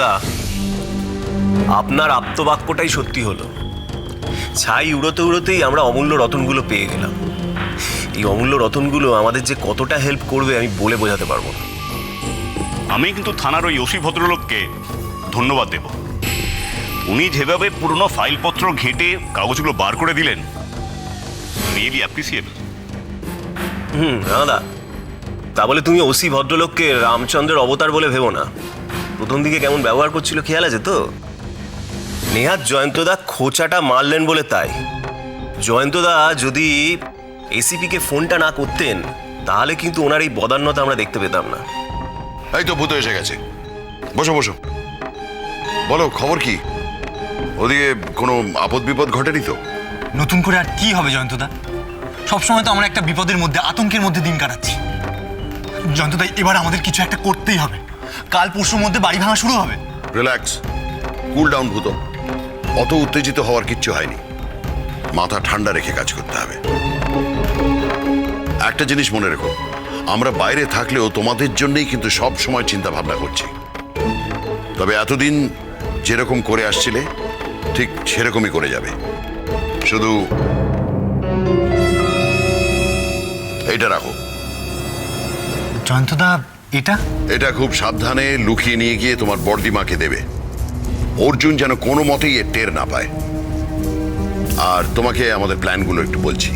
জয়ন্তদা, আপনার আপ্তবাক্যটাই সত্যি হলো। ছাই উড়োতে উড়োতেই আমরা অমূল্য রতনগুলো পেয়ে গেলাম। এই অমূল্য রতনগুলো আমাদের যে কতটা হেল্প করবে আমি বলে বোঝাতে পারবো না। আমি কিন্তু থানার ওই ওসি ভদ্রলোককে ধন্যবাদ দেব। উনি যেভাবে পুরনো ফাইলপত্র ঘেঁটে কাগজগুলো বার করে দিলেন, রিয়েলি অ্যাপ্রিসিয়েবল। দাদা, তা বলে তুমি ওসি ভদ্রলোককে রামচন্দ্রের অবতার বলে ভেবো না। প্রথম দিকে কেমন ব্যবহার করছিল খেয়াল আছে তো? নেহাত জয়ন্তদা খোঁচাটা মারলেন বলে তাই। জয়ন্তদা যদি এসিপিকে ফোনটা না করতেন তাহলে কিন্তু ওনার এই বদান্যতা আমরা দেখতে পেতাম না। এই তো ভূত এসে গেছে। বসো বসো, বলো খবর কি? ওদিকে কোনো আপদ বিপদ ঘটেনি তো? নতুন করে আর কি হবে জয়ন্তদা? সবসময় তো আমরা একটা বিপদের মধ্যে, আতঙ্কের মধ্যে দিন কাটাচ্ছি। জয়ন্তদা, এবার আমাদের কিছু একটা করতেই হবে। কাল পরশুর মধ্যে বাড়ি ভাঙা শুরু হবে। রিল্যাক্স, কুল ডাউন ভূত। অত উত্তেজিত হওয়ার কিচ্ছু হয়নি। মাথা ঠান্ডা রেখে কাজ করতে হবে। একটা জিনিস মনে রেখো, আমরা বাইরে থাকলেও তোমাদের জন্যই কিন্তু সব সময় চিন্তা ভাবনা করছি। তবে এতদিন যেরকম করে আসছিলে ঠিক সেরকমই করে যাবে। শুধু এইটা রাখো। জয়ন্তদা, এটা এটা খুব সাবধানে লুকিয়ে নিয়ে গিয়ে তোমার বড়দিমাকে দেবে। অর্জুন যেন কোনো মতেই এর টের না পায়। আর তোমাকে আমাদের প্ল্যানগুলো একটু বলছি।